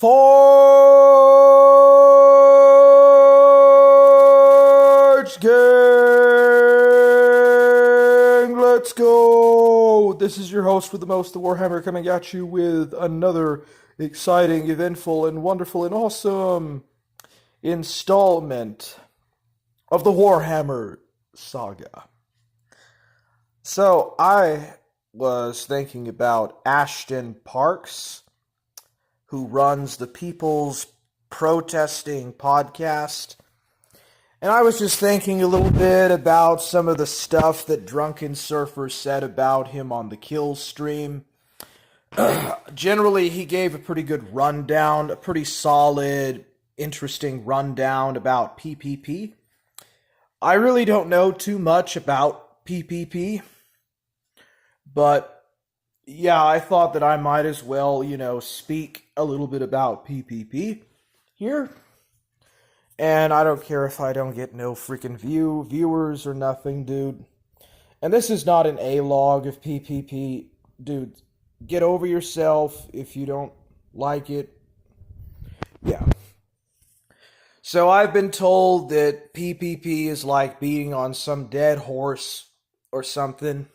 Forge Gang! Let's go! This is your host with the most, the Warhammer, coming at you with another exciting, eventful, and wonderful, and awesome installment of the Warhammer saga. So, I was thinking about Ashton Parks, who runs the People's Protesting podcast. And I was just thinking a little bit about some of the stuff that Drunken Surfer said about him on the Kill stream. Generally, he gave a pretty good rundown, a pretty solid, interesting rundown about PPP. I really don't know too much about PPP, but yeah, I thought that I might as well, speak a little bit about PPP here. And I don't care if I don't get no freaking viewers or nothing, dude. And this is not an A-log of PPP. Dude, get over yourself if you don't like it. Yeah. So I've been told that PPP is like beating on some dead horse or something.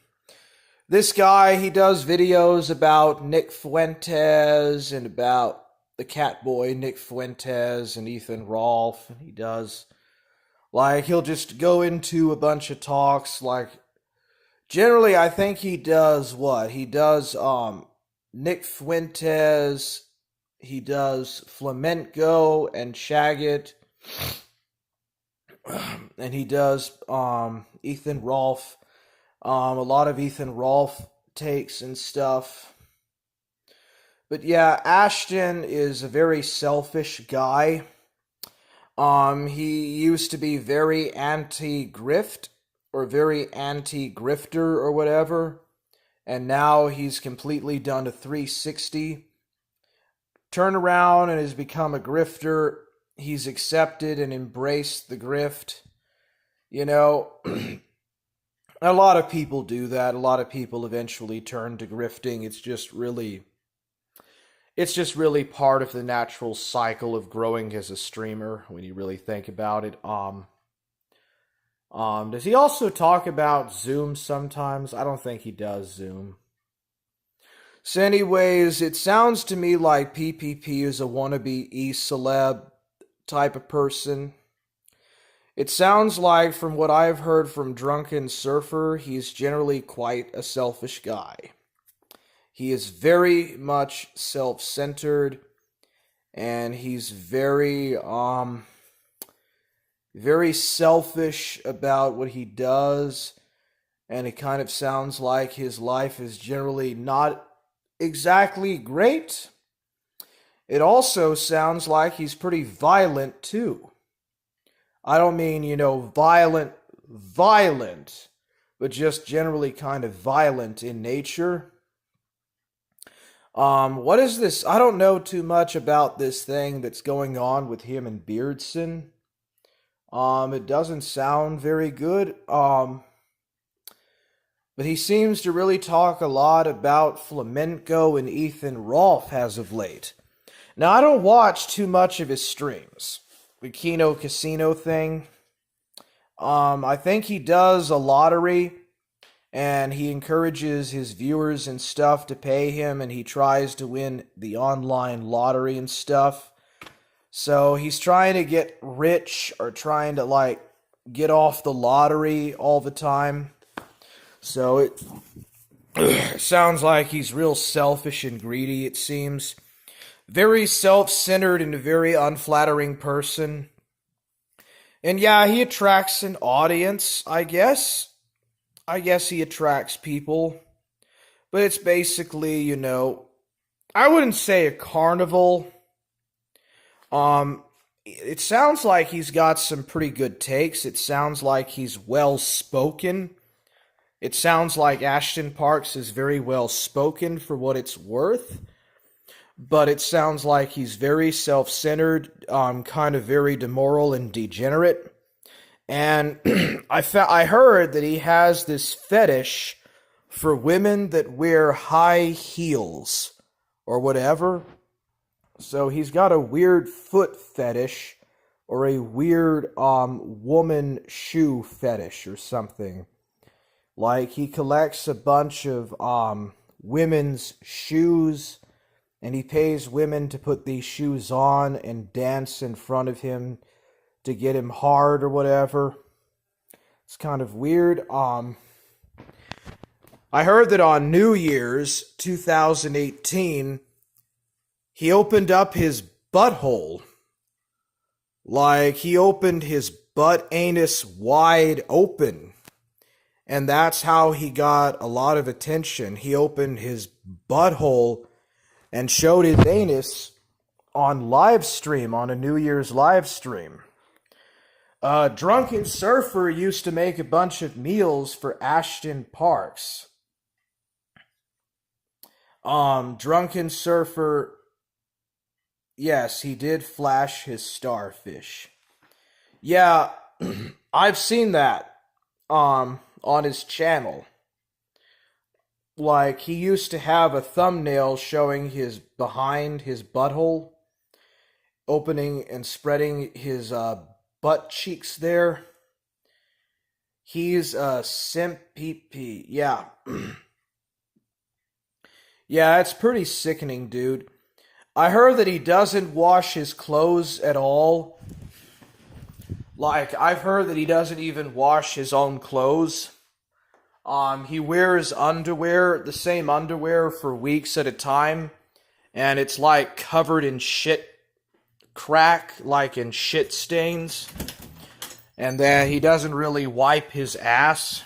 This guy, he does videos about Nick Fuentes and about the Catboy Nick Fuentes and Ethan Rolfe. And he does, he'll just go into a bunch of talks. Generally, I think he does what? He does Nick Fuentes, he does Flamenco and Shagget, and he does Ethan Rolfe. A lot of Ethan Rolfe takes and stuff. But yeah, Ashton is a very selfish guy. He used to be very anti-grift, or very anti-grifter, or whatever. And now he's completely done a 360 turnaround and has become a grifter. He's accepted and embraced the grift. A lot of people do that. A lot of people eventually turn to grifting. It's just really part of the natural cycle of growing as a streamer when you really think about it. Does he also talk about Zoom sometimes? I don't think he does Zoom. So anyways, it sounds to me like PPP is a wannabe e-celeb type of person. It sounds like, from what I've heard from Drunken Surfer, he's generally quite a selfish guy. He is very much self-centered, and he's very selfish about what he does, and it kind of sounds like his life is generally not exactly great. It also sounds like he's pretty violent, too. I don't mean, violent, but just generally kind of violent in nature. What is this? I don't know too much about this thing that's going on with him and Beardson. It doesn't sound very good. But he seems to really talk a lot about Flamenco and Ethan Rolfe as of late. Now, I don't watch too much of his streams. The Kino Casino thing. I think he does a lottery, and he encourages his viewers and stuff to pay him, and he tries to win the online lottery and stuff. So he's trying to get rich, or trying to, get off the lottery all the time. So it sounds like he's real selfish and greedy, it seems. Very self-centered and a very unflattering person. And yeah, he attracts an audience, I guess. I guess he attracts people. But it's basically, I wouldn't say a carnival. It sounds like he's got some pretty good takes. It sounds like he's well-spoken. It sounds like Ashton Parks is very well-spoken for what it's worth. But it sounds like he's very self-centered, kind of very immoral and degenerate. And I heard that he has this fetish for women that wear high heels or whatever. So he's got a weird foot fetish or a weird woman shoe fetish or something. Like he collects a bunch of women's shoes and he pays women to put these shoes on and dance in front of him to get him hard or whatever. It's kind of weird. I heard that on New Year's 2018, he opened up his butthole. Like, he opened his butt anus wide open. And that's how he got a lot of attention. He opened his butthole and showed his anus on live stream, on a New Year's live stream. Drunken Surfer used to make a bunch of meals for Ashton Parks. Drunken Surfer, yes, he did flash his starfish. Yeah, I've seen that, on his channel. Like, he used to have a thumbnail showing his behind, his butthole, opening and spreading his, butt cheeks there. He's a simp PP. Yeah. Yeah, it's pretty sickening, dude. I heard that he doesn't wash his clothes at all. Like, I've heard that he doesn't even wash his own clothes. He wears underwear, the same underwear, for weeks at a time. And it's like covered in shit crack, like in shit stains. And then he doesn't really wipe his ass.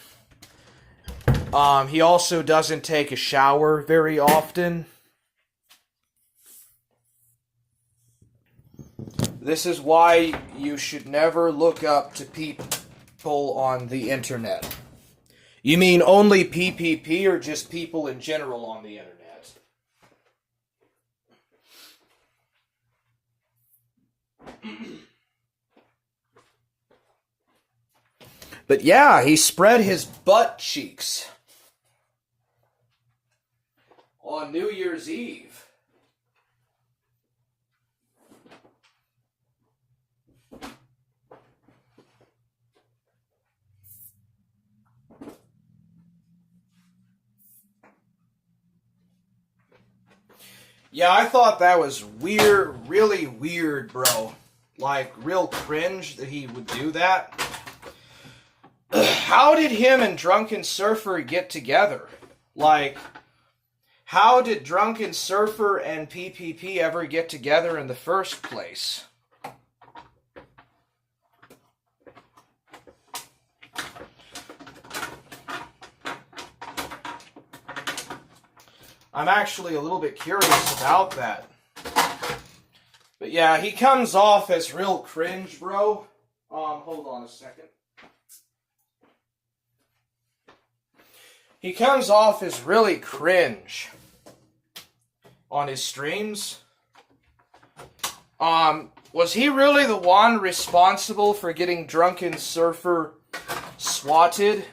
He also doesn't take a shower very often. This is why you should never look up to people on the internet. You mean only PPP or just people in general on the internet? But yeah, he spread his butt cheeks on New Year's Eve. Yeah, I thought that was weird, really weird, bro. Like, real cringe that he would do that. How did him and Drunken Surfer get together? Like, how did Drunken Surfer and PPP ever get together in the first place? I'm actually a little bit curious about that. But yeah, he comes off as real cringe, bro. Hold on a second. He comes off as really cringe on his streams. Was he really the one responsible for getting Drunken Surfer swatted?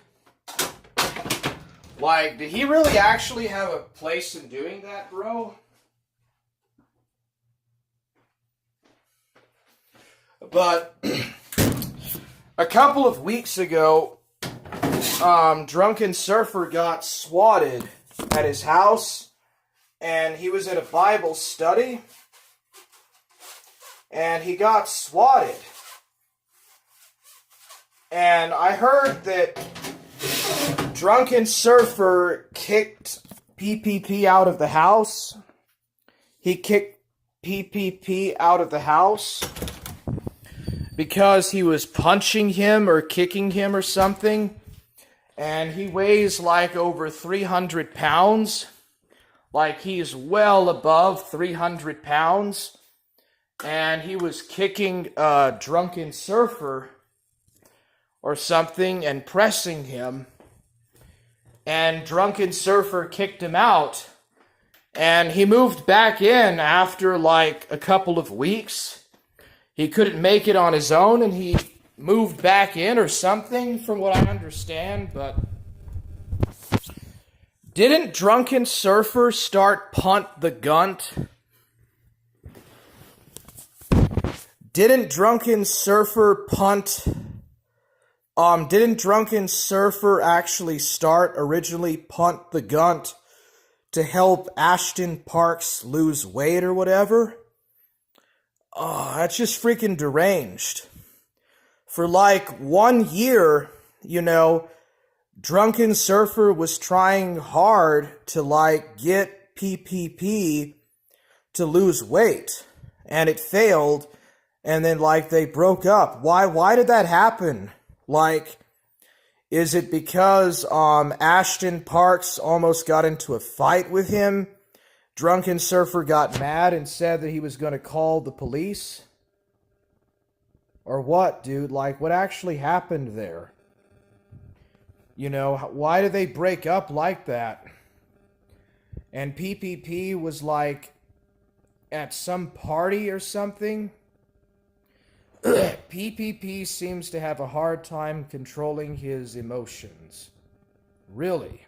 Like, did he really actually have a place in doing that, bro? But a couple of weeks ago, Drunken Surfer got swatted at his house, and he was at a Bible study, and he got swatted. And I heard that Drunken Surfer kicked PPP out of the house. He kicked PPP out of the house because he was punching him or kicking him or something. And he weighs like over 300 pounds. Like, he's well above 300 pounds. And he was kicking Drunken Surfer or something and pressing him. And Drunken Surfer kicked him out. And he moved back in after like a couple of weeks. He couldn't make it on his own, and he moved back in or something, from what I understand. But didn't Drunken Surfer start Punt the Gunt? Didn't Drunken Surfer punt? Didn't Drunken Surfer actually originally punt the gunt to help Ashton Parks lose weight or whatever? Oh, that's just freaking deranged. For like 1 year, Drunken Surfer was trying hard to like get PPP to lose weight, and it failed, and then like they broke up. Why did that happen? Like, is it because Ashton Parks almost got into a fight with him? Drunken Surfer got mad and said that he was going to call the police? Or what, dude? Like, what actually happened there? Why did they break up like that? And PPP was like at some party or something? PPP seems to have a hard time controlling his emotions. Really?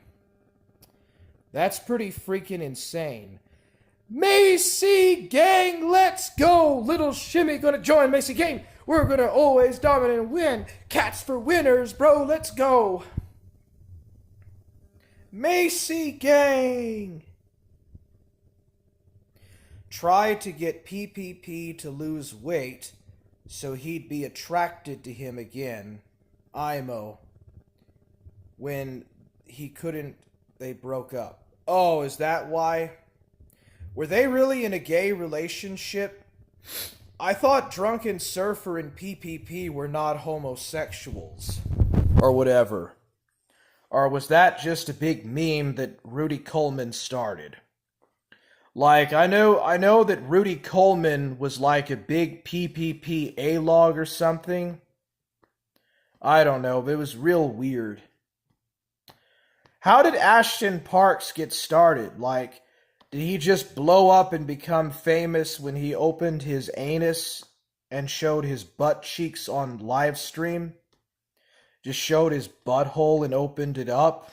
That's pretty freaking insane. Macy Gang, let's go! Little Shimmy gonna join Macy Gang. We're gonna always dominate and win. Cats for winners, bro, let's go. Macy Gang! Try to get PPP to lose weight so he'd be attracted to him again. IMO. When he couldn't, they broke up. Oh, is that why? Were they really in a gay relationship? I thought Drunken Surfer and PPP were not homosexuals. Or whatever. Or was that just a big meme that Rudy Coleman started? Like, I know that Rudy Coleman was like a big PPP A-log or something. I don't know, but it was real weird. How did Ashton Parks get started? Like, did he just blow up and become famous when he opened his anus and showed his butt cheeks on live stream? Just showed his butthole and opened it up?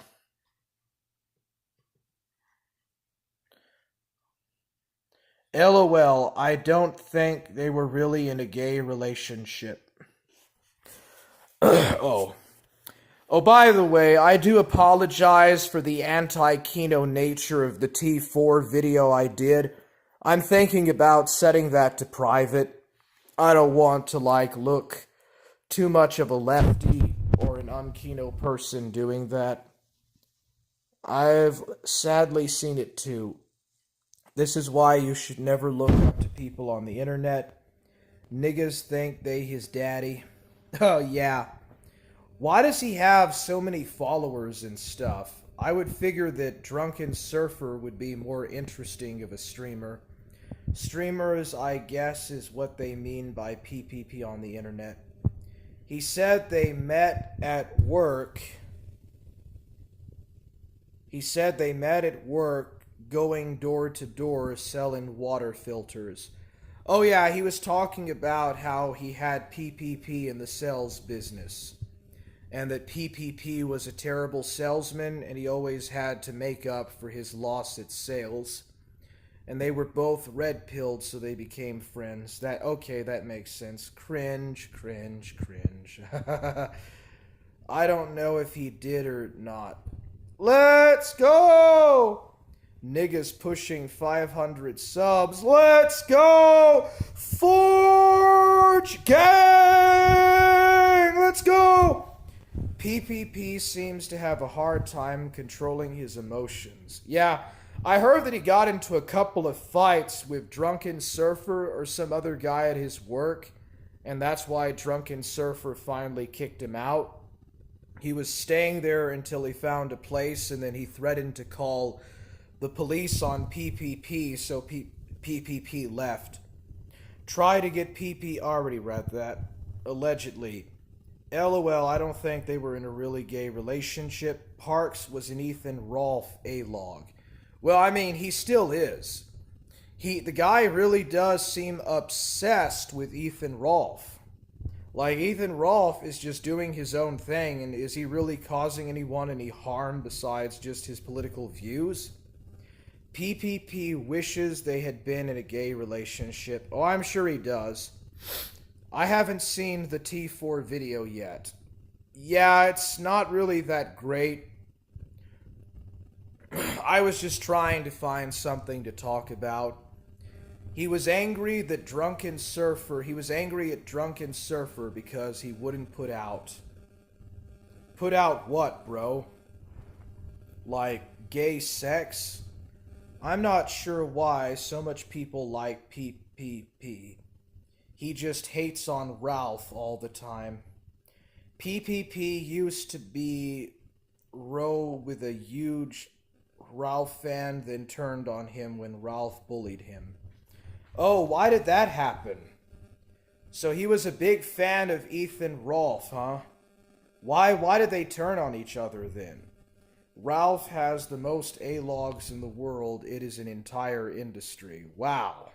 LOL, I don't think they were really in a gay relationship. Oh, by the way, I do apologize for the anti-Kino nature of the T4 video I did. I'm thinking about setting that to private. I don't want to, look too much of a lefty or an un-Kino person doing that. I've sadly seen it too. This is why you should never look up to people on the internet. Niggas think they his daddy. Oh, yeah. Why does he have so many followers and stuff? I would figure that Drunken Surfer would be more interesting of a streamer. Streamers, I guess, is what they mean by PPP on the internet. He said they met at work. Going door to door selling water filters. Oh yeah, he was talking about how he had PPP in the sales business. And that PPP was a terrible salesman and he always had to make up for his loss at sales. And they were both red-pilled, so they became friends. That makes sense. Cringe. I don't know if he did or not. Let's go! Niggas pushing 500 subs. Let's go! Forge Gang! Let's go! PPP seems to have a hard time controlling his emotions. Yeah, I heard that he got into a couple of fights with Drunken Surfer or some other guy at his work, and that's why Drunken Surfer finally kicked him out. He was staying there until he found a place, and then he threatened to call the police on PPP, so PPP left. Try to get already read that. Allegedly. LOL, I don't think they were in a really gay relationship. Parks was an Ethan Rolfe A-log. Well, I mean, he still is. The guy really does seem obsessed with Ethan Rolfe. Like, Ethan Rolfe is just doing his own thing, and is he really causing anyone any harm besides just his political views? PPP wishes they had been in a gay relationship. Oh, I'm sure he does. I haven't seen the T4 video yet. Yeah, it's not really that great. I was just trying to find something to talk about. He was angry at Drunken Surfer because he wouldn't put out. Put out what, bro? Like gay sex? I'm not sure why so much people like PPP. He just hates on Ralph all the time. PPP used to be Roe with a huge Ralph fan, then turned on him when Ralph bullied him. Oh, why did that happen? So he was a big fan of Ethan Rolfe, huh? Why did they turn on each other then? Ralph has the most A-logs in the world. It is an entire industry. Wow.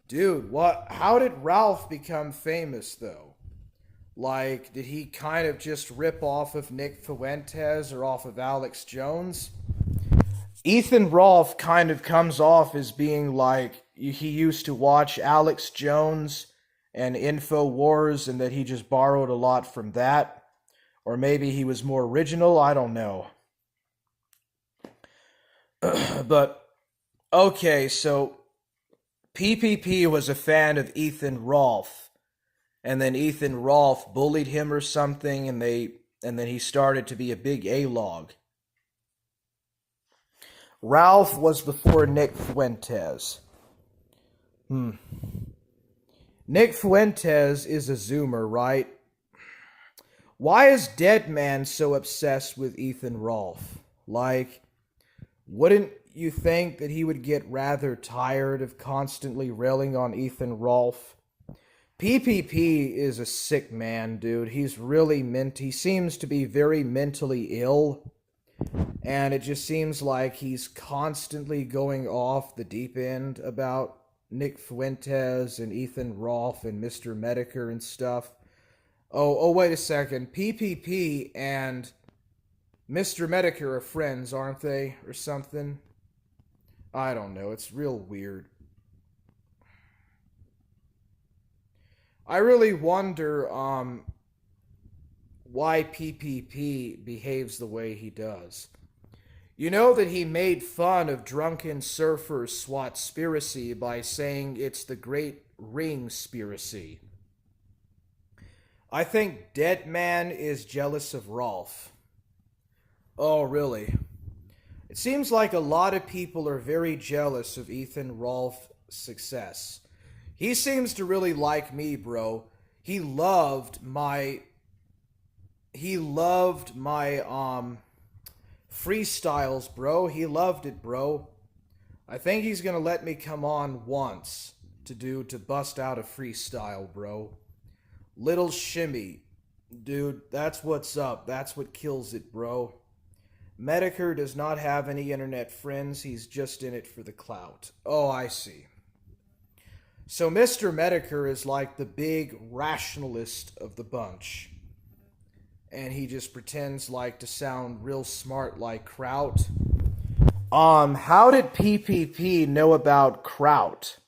Dude, how did Ralph become famous though? Like, did he kind of just rip off of Nick Fuentes or off of Alex Jones? Ethan Rolfe kind of comes off as being like he used to watch Alex Jones and InfoWars and that he just borrowed a lot from that. Or maybe he was more original, I don't know. But, okay, so PPP was a fan of Ethan Rolfe. And then Ethan Rolfe bullied him or something, and then he started to be a big A-log. Ralph was before Nick Fuentes. Nick Fuentes is a Zoomer, right? Why is Deadman so obsessed with Ethan Rolfe? Like, wouldn't you think that he would get rather tired of constantly railing on Ethan Rolfe? PPP is a sick man, dude. He seems to be very mentally ill. And it just seems like he's constantly going off the deep end about Nick Fuentes and Ethan Rolfe and Mr. Medicare and stuff. Oh, wait a second. PPP and Mr. Medicare are friends, aren't they? Or something? I don't know. It's real weird. I really wonder why PPP behaves the way he does. You know that he made fun of Drunken Surfer's Swatspiracy by saying it's the Great Ring-spiracy. I think Deadman is jealous of Rolfe. Oh, really? It seems like a lot of people are very jealous of Ethan Rolfe's success. He seems to really like me, bro. He loved my freestyles, bro. He loved it, bro. I think he's gonna let me come on once to bust out a freestyle, bro. Little shimmy. Dude, that's what's up. That's what kills it, bro. Medicare does not have any internet friends. He's just in it for the clout. Oh, I see. So Mr. Medicare is like the big rationalist of the bunch. And he just pretends like to sound real smart like Kraut. How did PPP know about Kraut?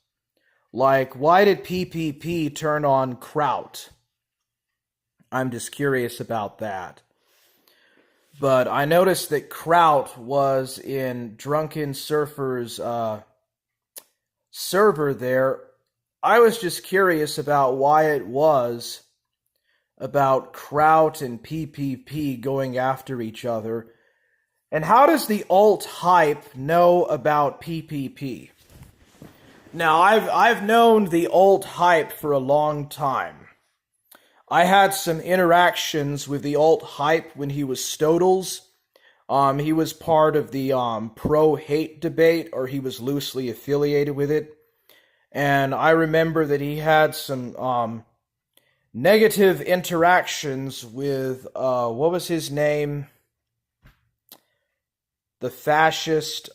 Like, why did PPP turn on Kraut? I'm just curious about that. But I noticed that Kraut was in Drunken Surfer's server there. I was just curious about why it was about Kraut and PPP going after each other. And how does the alt hype know about PPP? Now, I've known the alt hype for a long time. I had some interactions with the alt hype when he was Stodels. He was part of the pro-hate debate, or he was loosely affiliated with it. And I remember that he had some negative interactions with, what was his name? The fascist,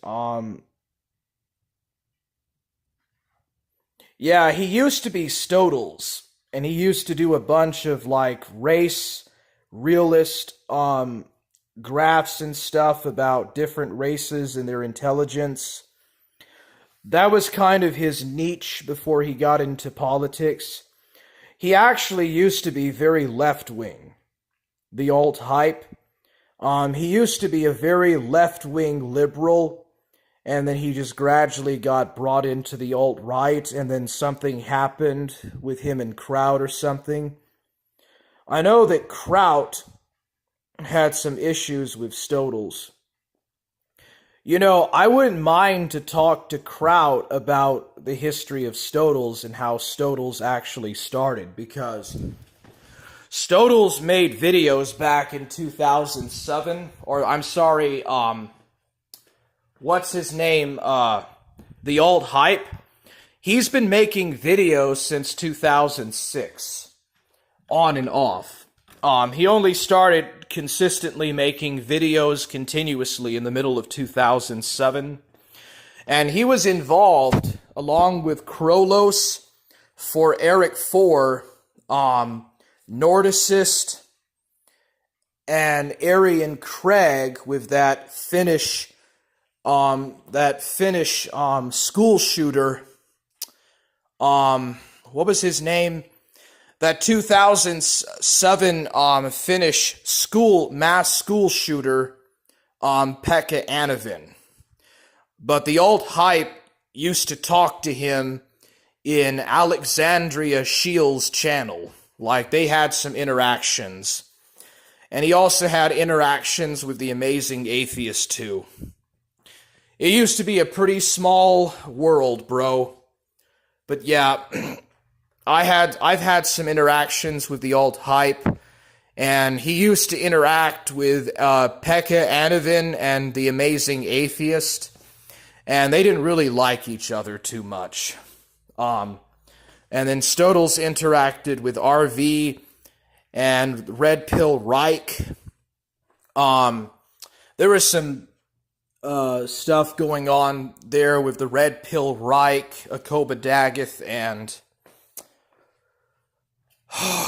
yeah, he used to be Stodels. And he used to do a bunch of, like, race realist graphs and stuff about different races and their intelligence. That was kind of his niche before he got into politics. He actually used to be very left-wing. The alt-hype. He used to be a very left-wing liberal, and then he just gradually got brought into the alt-right, and then something happened with him and Kraut or something. I know that Kraut had some issues with Stodels. You know, I wouldn't mind to talk to Kraut about the history of Stodels and how Stodels actually started, because Stodels made videos back in 2007, or I'm sorry, what's his name, the Alt Hype. He's been making videos since 2006, on and off. He only started consistently making videos continuously in the middle of 2007. And he was involved, along with Krolos, for Eric 4, Nordicist, and Arian Craig with that Finnish school shooter. What was his name? That 2007 Finnish mass school shooter, Pekka Anavin. But the alt-hype used to talk to him in Alexandria Shields' channel. Like, they had some interactions. And he also had interactions with the Amazing Atheist, too. It used to be a pretty small world, bro. But yeah, I've had some interactions with the alt-hype, and he used to interact with Pekka Anavin and the Amazing Atheist, and they didn't really like each other too much. And then Stodels interacted with RV and Red Pill Reich. There was some stuff going on there with the Red Pill Reich, Akoba Daggett, and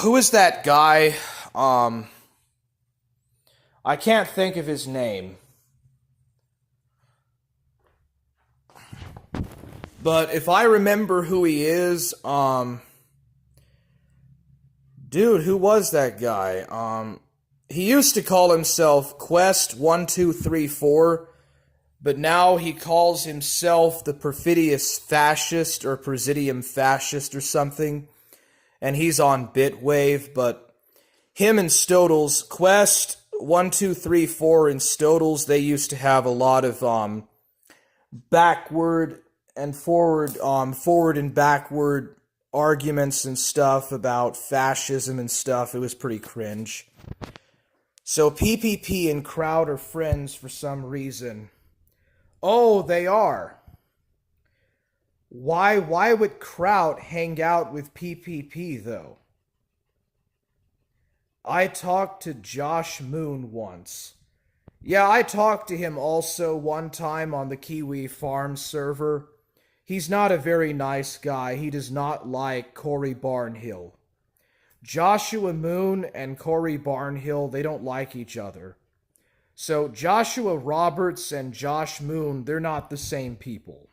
who is that guy? I can't think of his name. But if I remember who he is, dude, who was that guy? He used to call himself Quest1234, but now he calls himself the Perfidious Fascist or Presidium Fascist or something. And he's on Bitwave, but him and Stodels, Quest1234 and Stodels, they used to have a lot of backward and forward and backward arguments and stuff about fascism and stuff. It was pretty cringe. So PPP and Kraut are friends for some reason. Oh, they are. Why would Kraut hang out with PPP, though? I talked to Josh Moon once. Yeah, I talked to him also one time on the Kiwi Farm server. He's not a very nice guy. He does not like Cory Barnhill. Joshua Moon and Cory Barnhill, they don't like each other. So Joshua Roberts and Josh Moon, they're not the same people.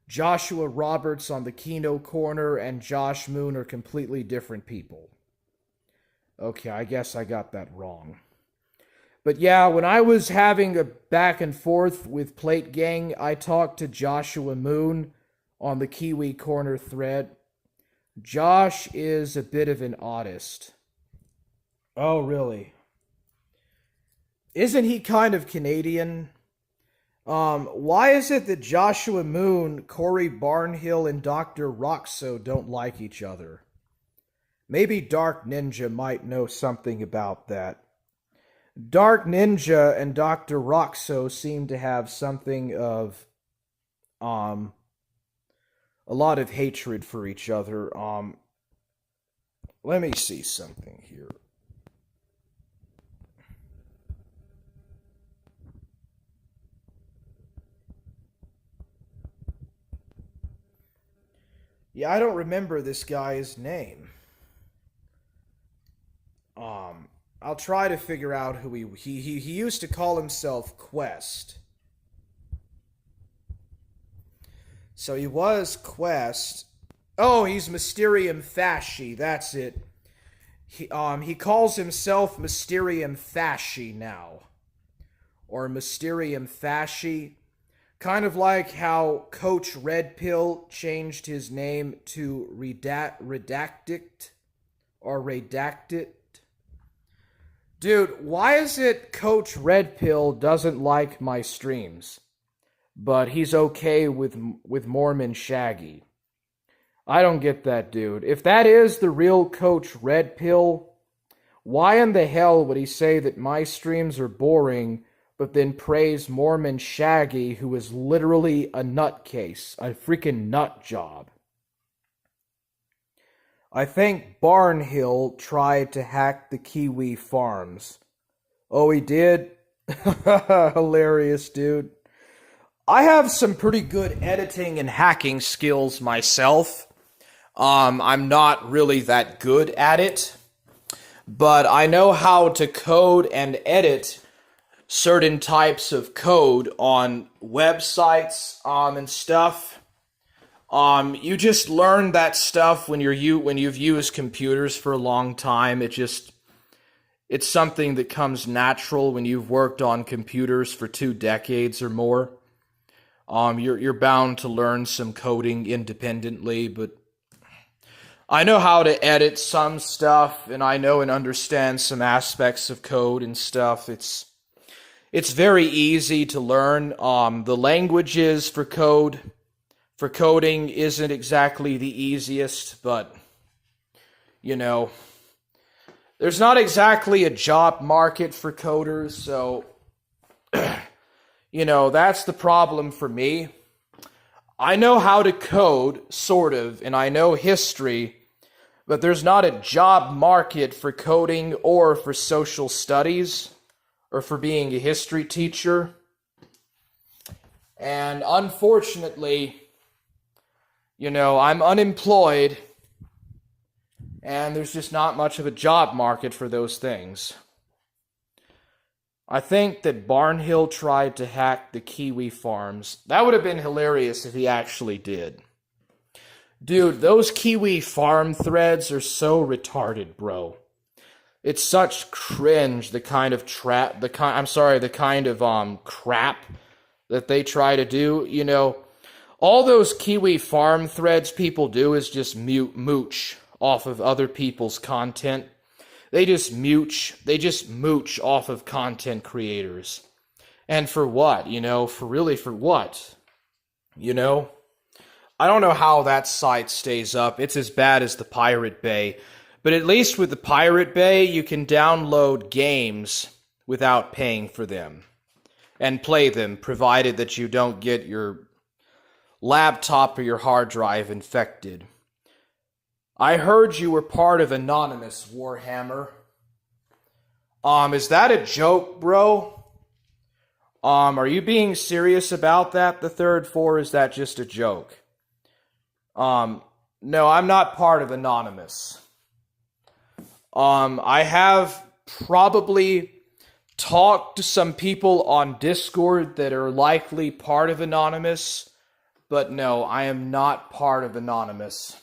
Joshua Roberts on the Kino Corner and Josh Moon are completely different people. Okay, I guess I got that wrong. But yeah, when I was having a back and forth with Plate Gang, I talked to Joshua Moon on the Kiwi Corner thread. Josh is a bit of an oddist. Oh, really? Isn't he kind of Canadian? Why is it that Joshua Moon, Cory Barnhill, and Dr. Roxo don't like each other? Maybe Dark Ninja might know something about that. Dark Ninja and Dr. Roxo seem to have something of, a lot of hatred for each other. Let me see something here. Yeah, I don't remember this guy's name. I'll try to figure out who he used to call himself Quest. So he was Quest, Oh, he's Mysterium Fasci. That's it. He calls himself Mysterium Fasci now, or Mysterium Fasci. Kind of like how Coach Red Pill changed his name to Redactit or Redactit. Dude, why is it Coach Red Pill doesn't like my streams, but he's okay with Mormon Shaggy? I don't get that, dude. If that is the real Coach Red Pill, why in the hell would he say that my streams are boring, but then praise Mormon Shaggy, who is literally a nutcase, a freaking nut job? I think Barnhill tried to hack the Kiwi farms. Oh, he did? Hilarious, dude. I have some pretty good editing and hacking skills myself. I'm not really that good at it, but I know how to code and edit certain types of code on websites and stuff. You just learn that stuff when you've used computers for a long time. It's something that comes natural when you've worked on computers for 2 decades or more. You're bound to learn some coding independently, but I know how to edit some stuff, and I know and understand some aspects of code and stuff. It's very easy to learn. The languages for coding isn't exactly the easiest, but there's not exactly a job market for coders, so that's the problem for me. I know how to code, sort of, and I know history, but there's not a job market for coding or for social studies or for being a history teacher. And unfortunately, I'm unemployed, and there's just not much of a job market for those things. I think that Barnhill tried to hack the Kiwi farms. That would have been hilarious if he actually did. Dude, those Kiwi farm threads are so retarded, bro. It's such cringe, the kind of crap that they try to do, All those Kiwi farm threads people do is just mooch off of other people's content. They just mooch off of content creators. And for what? For what? I don't know how that site stays up. It's as bad as the Pirate Bay. But at least with the Pirate Bay, you can download games without paying for them and play them, provided that you don't get your laptop or your hard drive infected. I heard you were part of Anonymous, Warhammer. Is that a joke, bro? Are you being serious about that, the third four? Is that just a joke? No, I'm not part of Anonymous. I have probably talked to some people on Discord that are likely part of Anonymous, but no, I am not part of Anonymous.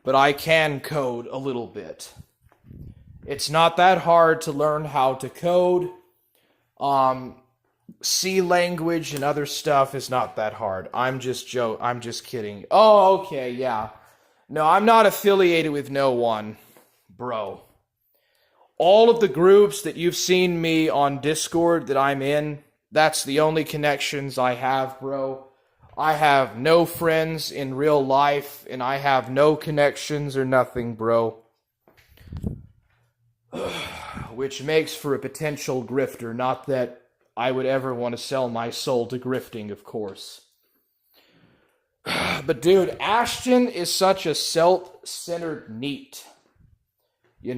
But I can code a little bit. It's not that hard to learn how to code. C language and other stuff is not that hard. I'm just kidding. Oh, okay, yeah. No, I'm not affiliated with no one, bro. All of the groups that you've seen me on Discord that I'm in, that's the only connections I have, bro. I have no friends in real life, and I have no connections or nothing, bro. Which makes for a potential grifter, not that I would ever want to sell my soul to grifting, of course. But dude, Ashton is such a self-centered neat. He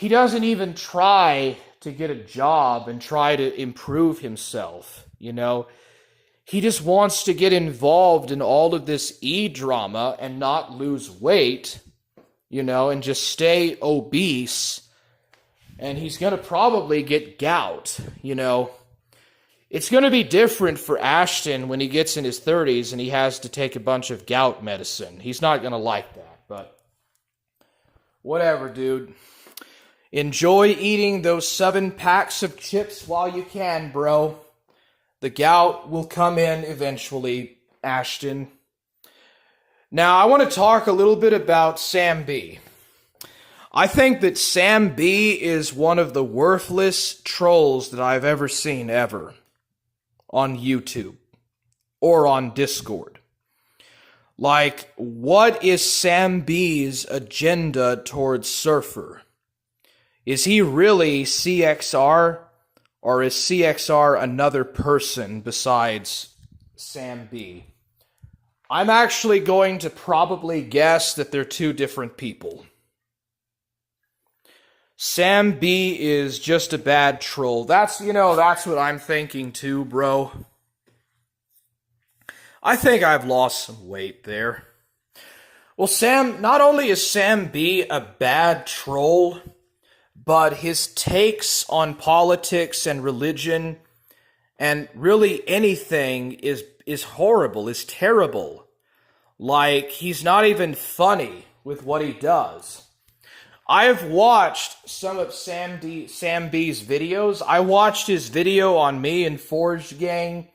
doesn't even try to get a job and try to improve himself, He just wants to get involved in all of this e-drama and not lose weight, and just stay obese. And he's going to probably get gout, It's going to be different for Ashton when he gets in his 30s and he has to take a bunch of gout medicine. He's not going to like that, but whatever, dude. Enjoy eating those 7 packs of chips while you can, bro. The gout will come in eventually, Ashton. Now, I want to talk a little bit about Sam B. I think that Sam B is one of the worthless trolls that I've ever seen ever on YouTube or on Discord. Like, what is Sam B's agenda towards Surfer? Is he really CXR, or is CXR another person besides Sam B? I'm actually going to probably guess that they're 2 different people. Sam B is just a bad troll. That's what I'm thinking too, bro. I think I've lost some weight there. Well, not only is Sam B a bad troll, but his takes on politics and religion and really anything is horrible, is terrible. Like, he's not even funny with what he does. I've watched some of Sam B's videos. I watched his video on me and Forged Gang,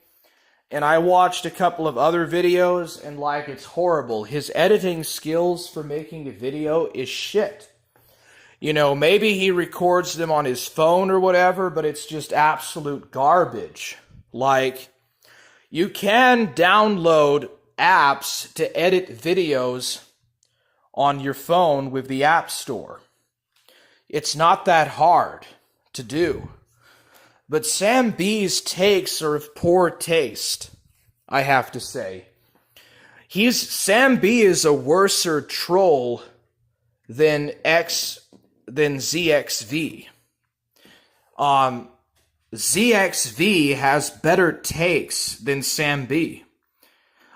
and I watched a couple of other videos, and like, it's horrible. His editing skills for making a video is shit. Maybe he records them on his phone or whatever, but it's just absolute garbage. Like, you can download apps to edit videos on your phone with the App Store. It's not that hard to do. But Sam B's takes are of poor taste, I have to say. Sam B is a worser troll than ZXV. ZXV has better takes than Sam B.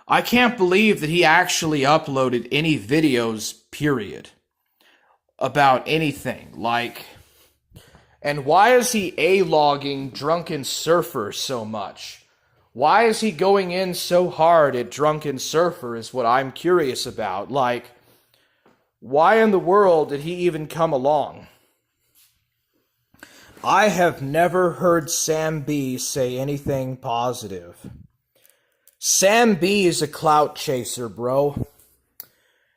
I can't believe that he actually uploaded any videos, period, about anything. Like, and why is he A-logging Drunken Surfer so much? Why is he going in so hard at Drunken Surfer is what I'm curious about. Like, why in the world did he even come along? I have never heard Sam B say anything positive. Sam B is a clout chaser, bro.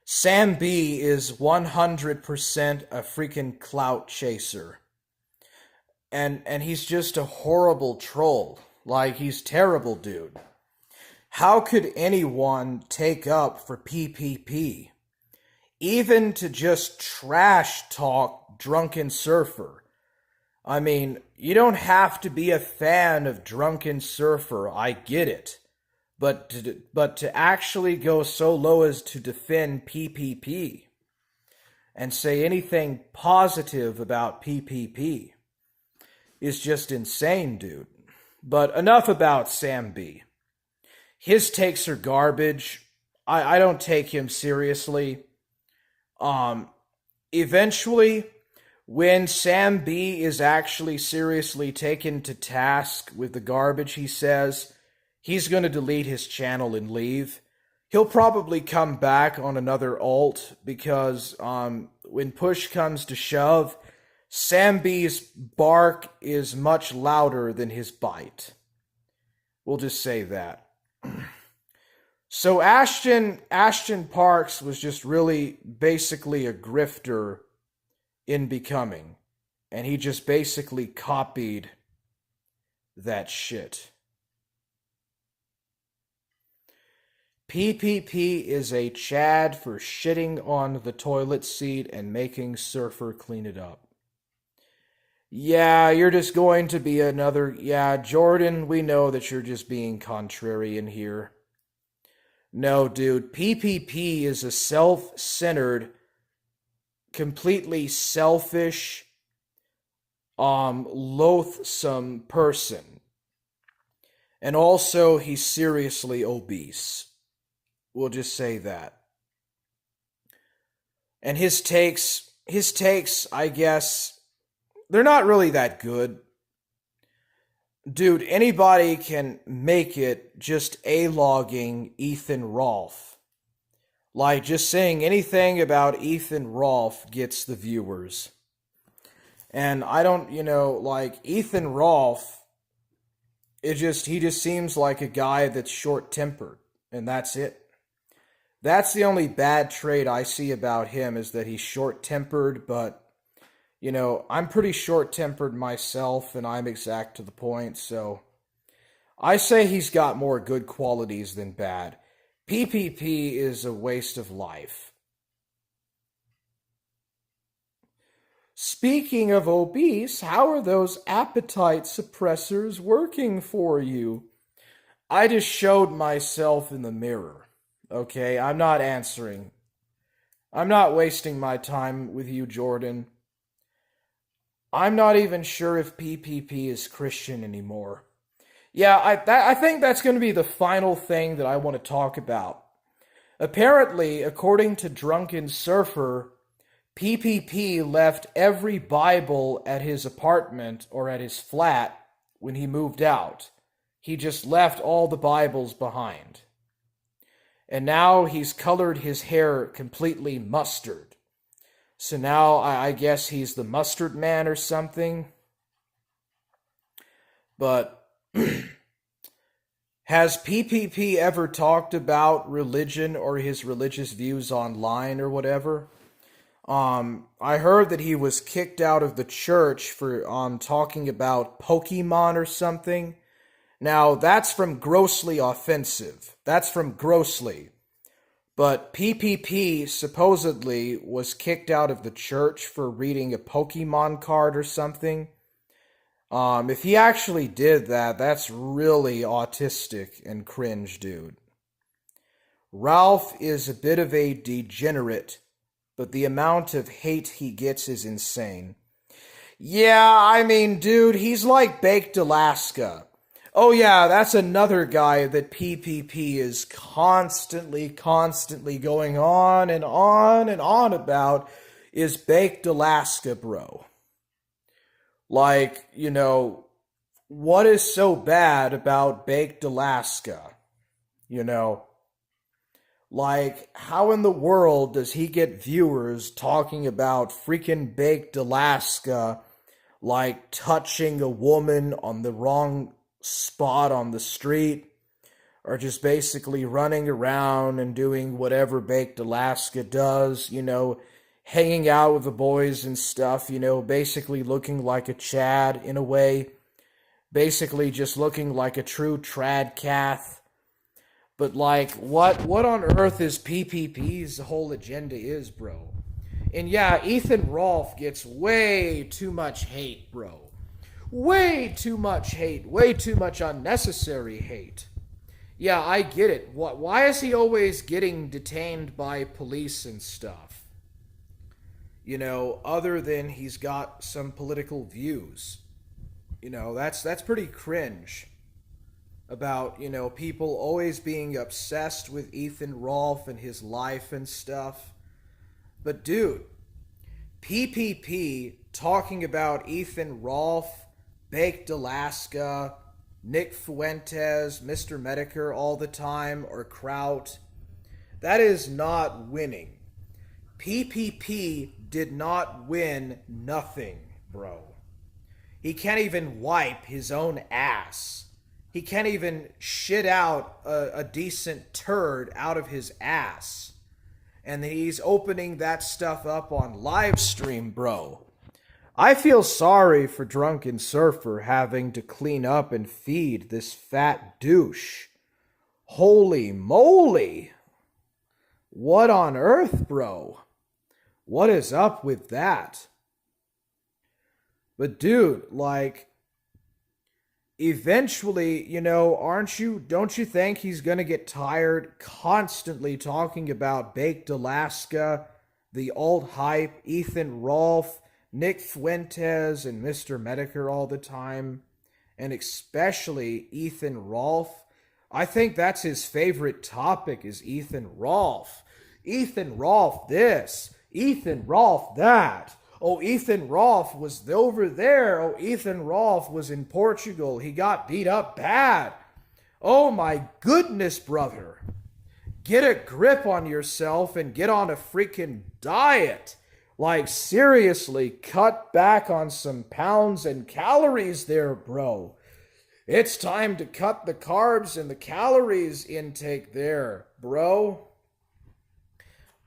Sam B is 100% a freaking clout chaser. And he's just a horrible troll. Like, he's terrible, dude. How could anyone take up for PPP? Even to just trash talk Drunken Surfer. I mean, you don't have to be a fan of Drunken Surfer, I get it. But to actually go so low as to defend PPP and say anything positive about PPP is just insane, dude. But enough about Sam B. His takes are garbage. I don't take him seriously. Eventually, when Sam B is actually seriously taken to task with the garbage he says, he's going to delete his channel and leave. He'll probably come back on another alt because when push comes to shove, Sam B's bark is much louder than his bite. We'll just say that. So Ashton Parks was just really basically a grifter in Becoming. And he just basically copied that shit. PPP is a Chad for shitting on the toilet seat and making Surfer clean it up. Yeah, you're just going to be another... Yeah, Jordan, we know that you're just being contrarian here. No, dude, PPP is a self-centered, completely selfish, loathsome person. And also, he's seriously obese. We'll just say that. And his takes, I guess, they're not really that good. Dude, anybody can make it just A-logging Ethan Rolfe. Like, just saying anything about Ethan Rolfe gets the viewers. And I don't, like, Ethan Rolfe, he just seems like a guy that's short-tempered, and that's it. That's the only bad trait I see about him is that he's short-tempered, but I'm pretty short-tempered myself, and I'm exact to the point, so I say he's got more good qualities than bad. PPP is a waste of life. Speaking of obese, how are those appetite suppressors working for you? I just showed myself in the mirror. Okay, I'm not answering. I'm not wasting my time with you, Jordan. I'm not even sure if PPP is Christian anymore. Yeah, I think that's going to be the final thing that I want to talk about. Apparently, according to Drunken Surfer, PPP left every Bible at his apartment or at his flat when he moved out. He just left all the Bibles behind. And now he's colored his hair completely mustard. So now I guess he's the mustard man or something. But has PPP ever talked about religion or his religious views online or whatever? I heard that he was kicked out of the church for talking about Pokemon or something. Now, that's from grossly offensive. That's from grossly. But PPP supposedly was kicked out of the church for reading a Pokemon card or something. If he actually did that, that's really autistic and cringe, dude. Ralph is a bit of a degenerate, but the amount of hate he gets is insane. Yeah, I mean, dude, he's like Baked Alaska. Oh yeah, that's another guy that PPP is constantly going on and on and on about is Baked Alaska, bro. Like, what is so bad about Baked Alaska? Like, how in the world does he get viewers talking about freaking Baked Alaska, like touching a woman on the wrong spot on the street, or just basically running around and doing whatever Baked Alaska does, hanging out with the boys and stuff, basically looking like a Chad in a way, basically just looking like a true trad cath. But like, what on earth is PPP's whole agenda is, bro? And yeah, Ethan Rolfe gets way too much hate, bro. Way too much hate. Way too much unnecessary hate. Yeah, I get it. Why is he always getting detained by police and stuff? Other than he's got some political views. That's pretty cringe. About, people always being obsessed with Ethan Rolfe and his life and stuff. But dude, PPP talking about Ethan Rolfe, Baked Alaska, Nick Fuentes, Mr. Medicare all the time, or Kraut. That is not winning. PPP did not win nothing, bro. He can't even wipe his own ass. He can't even shit out a decent turd out of his ass. And he's opening that stuff up on live stream, bro. I feel sorry for Drunken Surfer having to clean up and feed this fat douche. Holy moly! What on earth, bro? What is up with that? But dude, like, eventually, don't you think he's gonna get tired constantly talking about Baked Alaska, the alt hype, Ethan Rolfe, Nick Fuentes, and Mr. Medicare all the time? And especially Ethan Rolfe. I think that's his favorite topic is Ethan Rolfe. Ethan Rolfe this, Ethan Rolfe that. Oh, Ethan Rolfe was over there. Oh, Ethan Rolfe was in Portugal. He got beat up bad. Oh my goodness, brother. Get a grip on yourself and get on a freaking diet. Like, seriously, cut back on some pounds and calories there, bro. It's time to cut the carbs and the calories intake there, bro.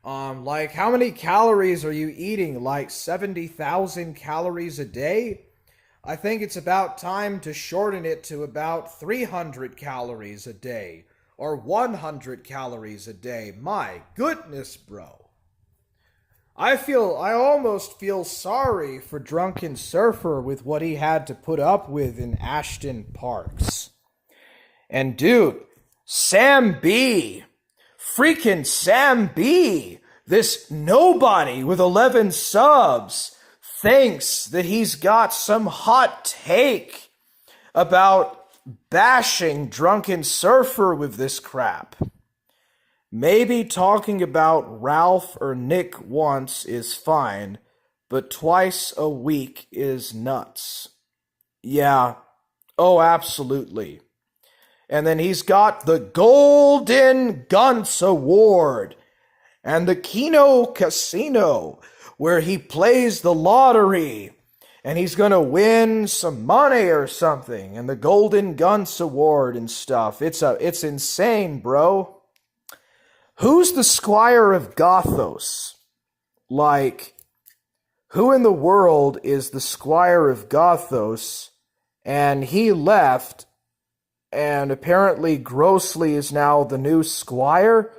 Like, how many calories are you eating? Like 70,000 calories a day? I think it's about time to shorten it to about 300 calories a day or 100 calories a day. My goodness, bro. I almost feel sorry for Drunken Surfer with what he had to put up with in Ashton Parks. And dude, Sam B, freaking Sam B, this nobody with 11 subs, thinks that he's got some hot take about bashing Drunken Surfer with this crap. Maybe talking about Ralph or Nick once is fine, but twice a week is nuts. Yeah, oh, absolutely. And then he's got the Golden Gunts Award and the Keno Casino, where he plays the lottery and he's gonna win some money or something, and the Golden Gunts Award and stuff. It's insane, bro. Who's the Squire of Gothos? Like, who in the world is the Squire of Gothos? And he left, and apparently Grossly is now the new Squire?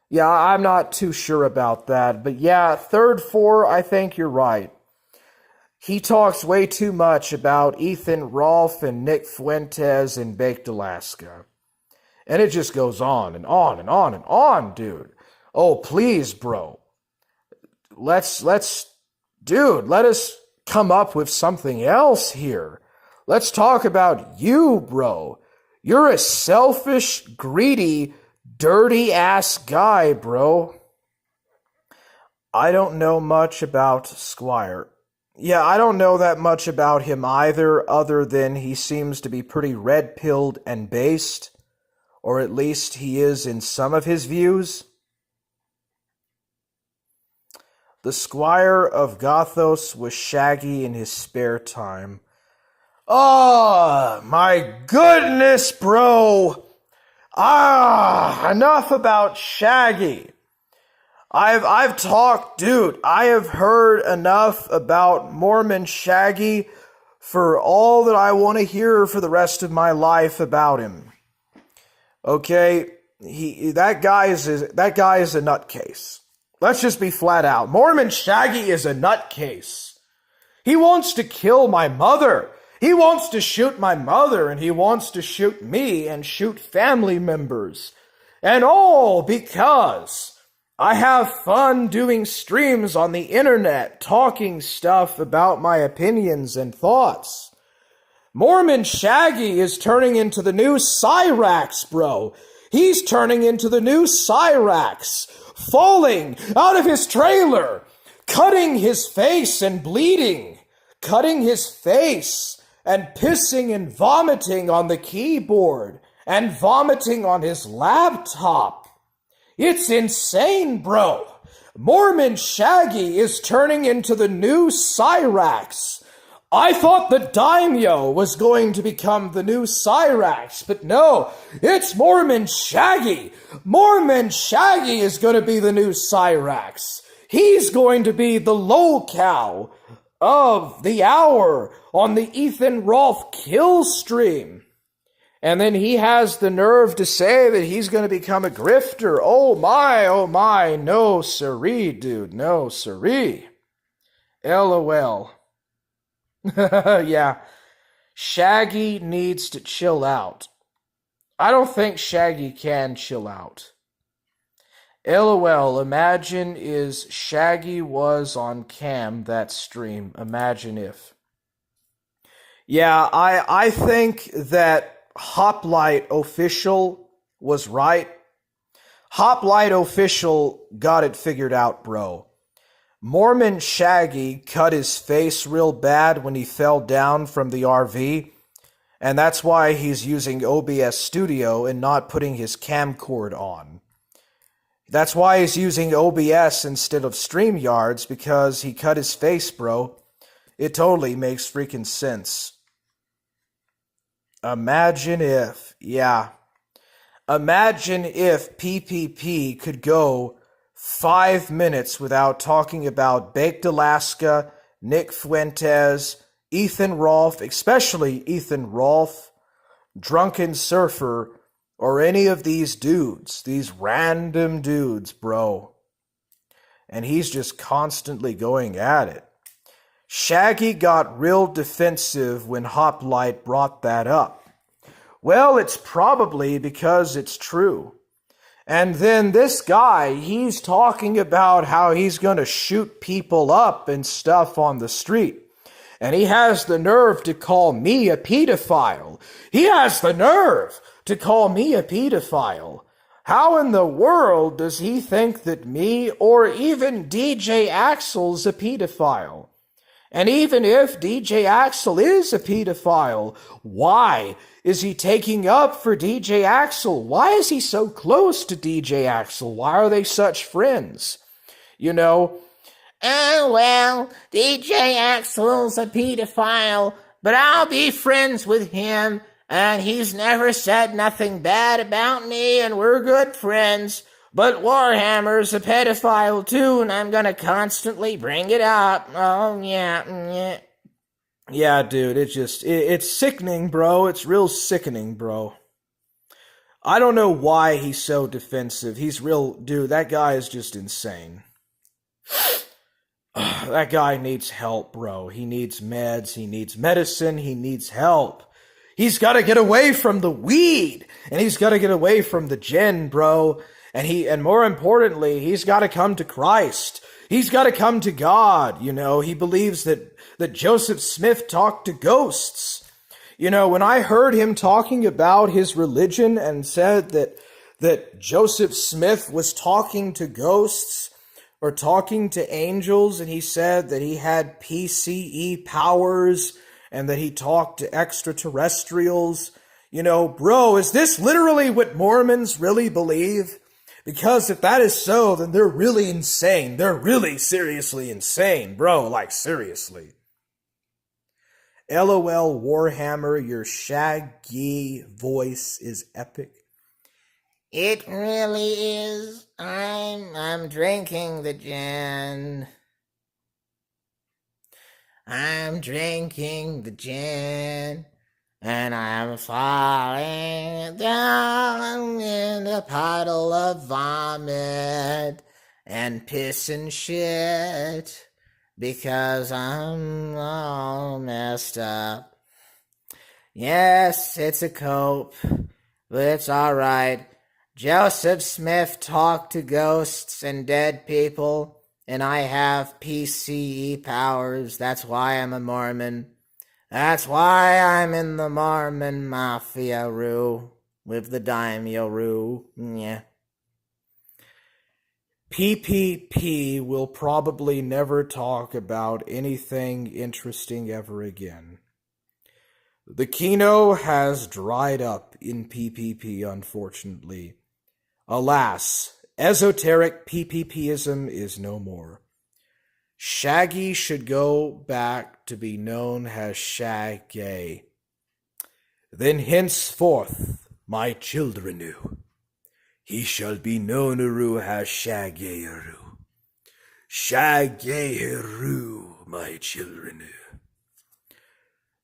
Yeah, I'm not too sure about that. But yeah, third four, I think you're right. He talks way too much about Ethan Rolfe and Nick Fuentes and Baked Alaska. And it just goes on and on and on and on, dude. Oh, please, bro. Let us come up with something else here. Let's talk about you, bro. You're a selfish, greedy, dirty-ass guy, bro. I don't know much about Squire. Yeah, I don't know that much about him either, other than he seems to be pretty red-pilled and based. Or at least he is in some of his views. The Squire of Gothos was Shaggy in his spare time. Oh, my goodness, bro. Enough about Shaggy. I've talked, dude, I have heard enough about Mormon Shaggy for all that I want to hear for the rest of my life about him. Okay, that guy is a nutcase. Let's just be flat out. Mormon Shaggy is a nutcase. He wants to kill my mother. He wants to shoot my mother, and he wants to shoot me and shoot family members. And all because I have fun doing streams on the internet, talking stuff about my opinions and thoughts. Mormon Shaggy is turning into the new Cyrax, bro. He's turning into the new Cyrax, falling out of his trailer, cutting his face and bleeding, cutting his face and pissing and vomiting on the keyboard and vomiting on his laptop. It's insane, bro. Mormon Shaggy is turning into the new Cyrax. I thought the Daimyo was going to become the new Cyrax, but no, it's Mormon Shaggy. Mormon Shaggy is going to be the new Cyrax. He's going to be the locale of the hour on the Ethan Rolfe kill stream. And then he has the nerve to say that he's going to become a grifter. Oh my, no siree, dude, no siree. LOL. Yeah, Shaggy needs to chill out. I don't think Shaggy can chill out. LOL, imagine is Shaggy was on cam that stream. Imagine if. Yeah, I think that Hoplite Official was right. Hoplite Official got it figured out, bro. Mormon Shaggy cut his face real bad when he fell down from the RV, and that's why he's using OBS Studio and not putting his camcord on. That's why he's using OBS instead of StreamYards, because he cut his face, bro. It totally makes freaking sense. Imagine if PPP could go 5 minutes without talking about Baked Alaska, Nick Fuentes, Ethan Rolfe, especially Ethan Rolfe, Drunken Surfer, or any of these dudes, these random dudes, bro. And he's just constantly going at it. Shaggy got real defensive when Hoplite brought that up. Well, it's probably because it's true. And then this guy, he's talking about how he's going to shoot people up and stuff on the street. And he has the nerve to call me a pedophile. He has the nerve to call me a pedophile. How in the world does he think that me or even DJ Axel's a pedophile? And even if DJ Axel is a pedophile, why is he taking up for DJ Axel? Why is he so close to DJ Axel? Why are they such friends? You know, oh, well, DJ Axel's a pedophile, but I'll be friends with him, and he's never said nothing bad about me, and we're good friends. But Warhammer's a pedophile too, and I'm gonna constantly bring it up. Oh, yeah. Yeah, dude, it's sickening, bro. It's real sickening, bro. I don't know why he's so defensive. Dude, that guy is just insane. That guy needs help, bro. He needs meds, he needs medicine, he needs help. He's gotta get away from the weed, and he's gotta get away from the gin, bro. And more importantly, he's gotta come to Christ. He's gotta come to God, you know. He believes that Joseph Smith talked to ghosts. You know, when I heard him talking about his religion and said that Joseph Smith was talking to ghosts or talking to angels, and he said that he had PCE powers and that he talked to extraterrestrials, you know, bro, is this literally what Mormons really believe? Because if that is so, then they're really insane. They're really seriously insane, bro. Like, seriously. LOL Warhammer, your shaggy voice is epic. It really is. I'm drinking the gin. I'm drinking the gin. And I'm falling down in a puddle of vomit and piss and shit because I'm all messed up. Yes, it's a cope, but it's alright. Joseph Smith talked to ghosts and dead people, and I have PCE powers. That's why I'm a Mormon. That's why I'm in the Mormon Mafia, Roo, with the Daimyo, Roo. Yeah. PPP will probably never talk about anything interesting ever again. The Kino has dried up in PPP, unfortunately. Alas, esoteric PPPism is no more. Shaggy should go back to be known as Shaggy. Then henceforth, my children, he shall be known as Shaggy. Shaggy, my children.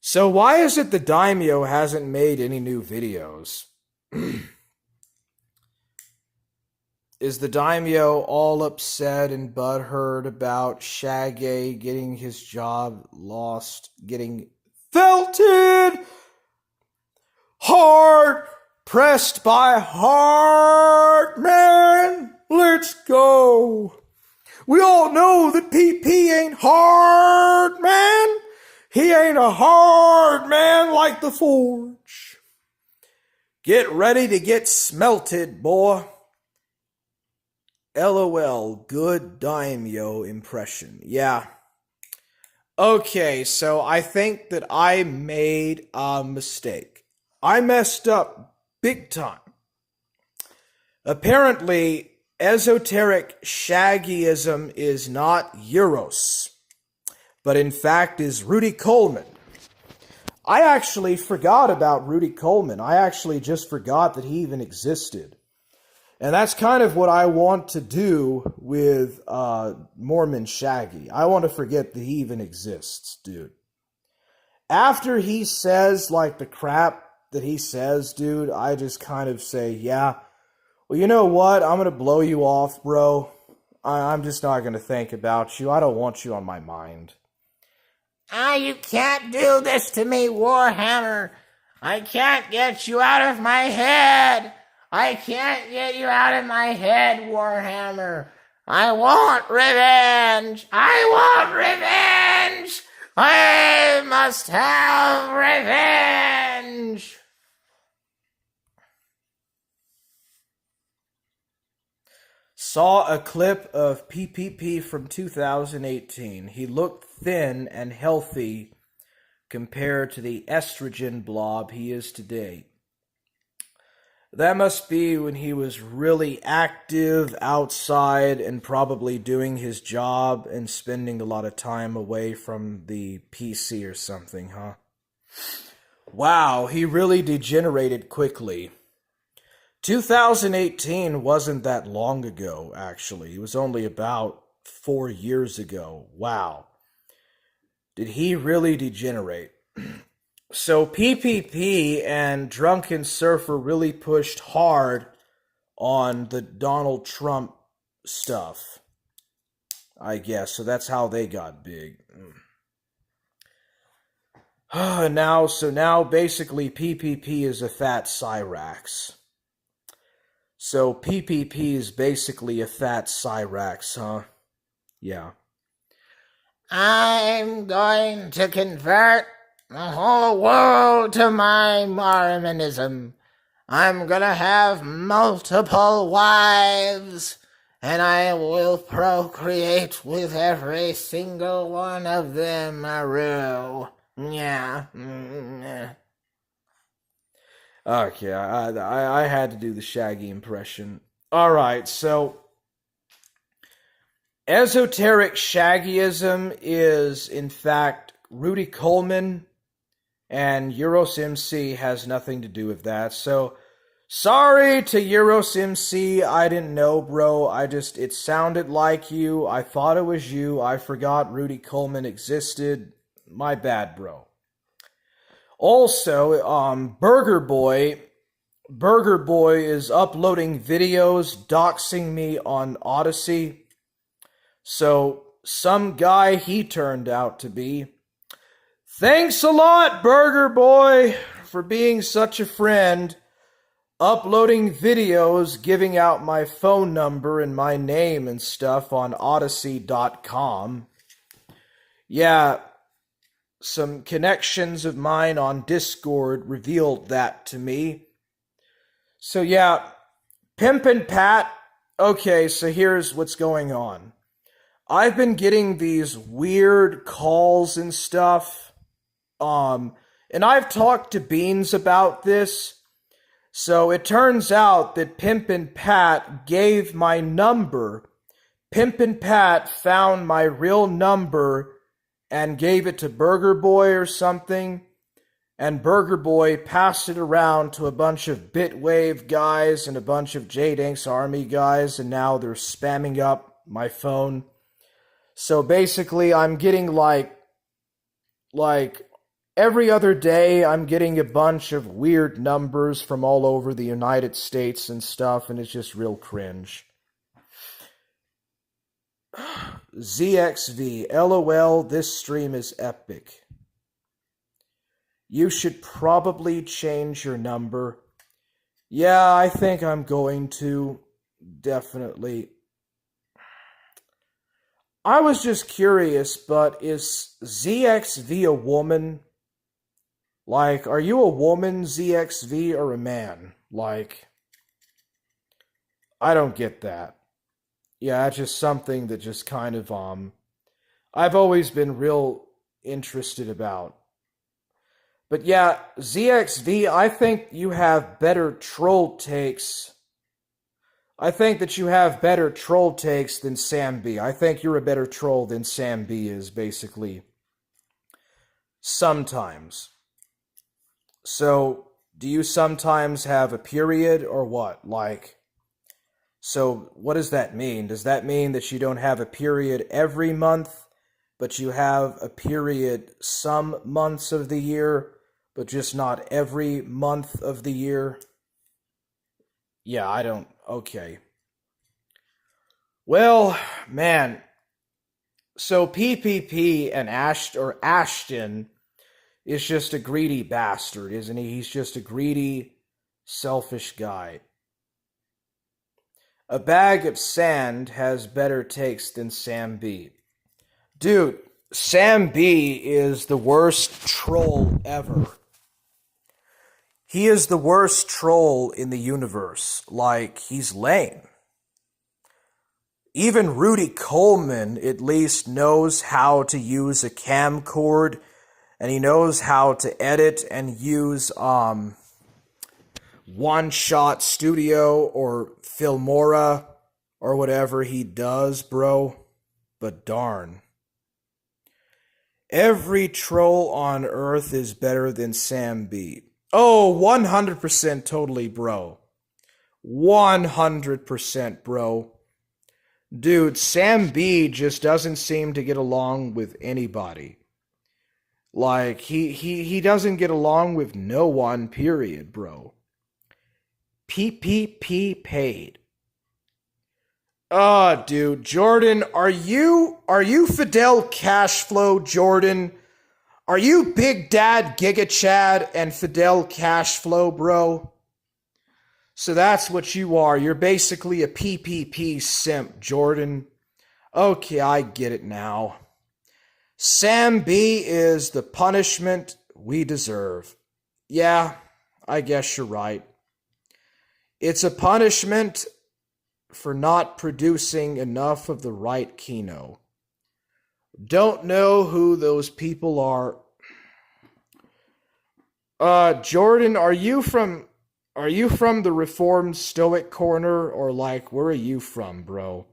So why is it the Daimyo hasn't made any new videos? Is the Daimyo all upset and butthurt about Shaggy getting his job lost, getting felted, hard pressed by heart, man? Let's go. We all know that PP ain't hard, man. He ain't a hard man like the Forge. Get ready to get smelted, boy. LOL, good daimyo impression. Yeah. Okay, so I think that I made a mistake. I messed up big time. Apparently, esoteric shaggyism is not Euros, but in fact is Rudy Coleman. I actually forgot about Rudy Coleman. I actually just forgot that he even existed. And that's kind of what I want to do with Mormon Shaggy. I want to forget that he even exists, dude. After he says, like, the crap that he says, dude, I just kind of say, yeah, well, you know what? I'm going to blow you off, bro. I'm just not going to think about you. I don't want you on my mind. You can't do this to me, Warhammer. I can't get you out of my head. I can't get you out of my head, Warhammer. I want revenge. I want revenge. I must have revenge. Saw a clip of PPP from 2018. He looked thin and healthy compared to the estrogen blob he is today. That must be when he was really active outside and probably doing his job and spending a lot of time away from the PC or something, huh? Wow, he really degenerated quickly. 2018 wasn't that long ago, actually. It was only about 4 years ago. Wow. Did he really degenerate? So PPP and Drunken Surfer really pushed hard on the Donald Trump stuff, I guess. So that's how they got big. Now basically PPP is a fat Cyrax. So PPP is basically a fat Cyrax, huh? Yeah. I'm going to convert the whole world to my Mormonism. I'm gonna have multiple wives, and I will procreate with every single one of them, Aru. Yeah. Okay, I had to do the Shaggy impression. Alright, so esoteric Shaggyism is, in fact, Rudy Coleman, and Euros MC has nothing to do with that. So, sorry to Euros MC, I didn't know, bro. it sounded like you. I thought it was you. I forgot Rudy Coleman existed. My bad, bro. Also, Burger Boy is uploading videos doxing me on Odyssey. So, some guy he turned out to be. Thanks a lot, Burger Boy, for being such a friend. Uploading videos, giving out my phone number and my name and stuff on Odyssey.com. Yeah, some connections of mine on Discord revealed that to me. So yeah, Pimpin' Pat. Okay, so here's what's going on. I've been getting these weird calls and stuff. And I've talked to Beans about this. So it turns out that Pimpin' Pat gave my number. Pimpin' Pat found my real number and gave it to Burger Boy or something. And Burger Boy passed it around to a bunch of Bitwave guys and a bunch of J-Dank's Army guys, and now they're spamming up my phone. So basically, I'm getting like every other day, I'm getting a bunch of weird numbers from all over the United States and stuff, and it's just real cringe. ZXV, LOL, this stream is epic. You should probably change your number. Yeah, I think I'm going to. Definitely. I was just curious, but is ZXV a woman? Like, are you a woman, ZXV, or a man? Like, I don't get that. Yeah, it's just something that just kind of I've always been real interested about. But yeah, ZXV, I think you have better troll takes. I think that you have better troll takes than Sam B. I think you're a better troll than Sam B is, basically. Sometimes. So, do you sometimes have a period or what? Like, so what does that mean? Does that mean that you don't have a period every month, but you have a period some months of the year, but just not every month of the year? Yeah, I don't. Okay. Well, man. So PPP and Ashton is just a greedy bastard, isn't he? He's just a greedy, selfish guy. A bag of sand has better takes than Sam B. Dude, Sam B is the worst troll ever. He is the worst troll in the universe. Like, he's lame. Even Rudy Coleman at least knows how to use a camcord, and he knows how to edit and use One Shot Studio or Filmora or whatever he does, bro. But darn. Every troll on Earth is better than Sam B. Oh, 100% totally, bro. 100%, bro. Dude, Sam B just doesn't seem to get along with anybody. Like, he doesn't get along with no one, period, bro. PPP paid. Dude, Jordan, are you Fidel Cashflow, Jordan? Are you Big Dad Giga Chad and Fidel Cashflow, bro? So that's what you are. You're basically a PPP simp, Jordan. Okay, I get it now. Sam B is the punishment we deserve. Yeah, I guess you're right. It's a punishment for not producing enough of the right Kino. Don't know who those people are. Jordan, are you from the Reformed Stoic corner, or like where are you from, bro?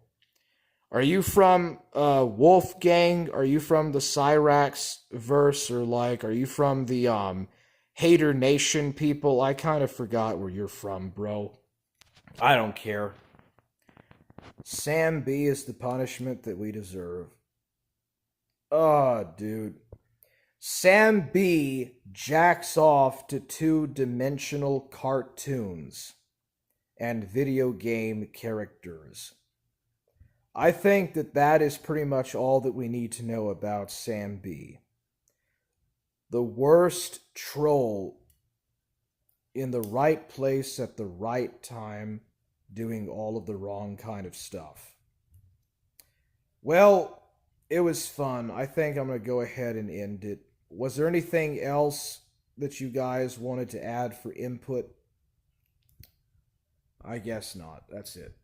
Are you from Wolfgang? Are you from the Cyrax verse, or like are you from the Hater Nation people? I kind of forgot where you're from, bro. I don't care. Sam B is the punishment that we deserve. Oh, dude. Sam B jacks off to two-dimensional cartoons and video game characters. I think that is pretty much all that we need to know about Sam B. The worst troll in the right place at the right time, doing all of the wrong kind of stuff. Well, it was fun. I think I'm going to go ahead and end it. Was there anything else that you guys wanted to add for input? I guess not. That's it.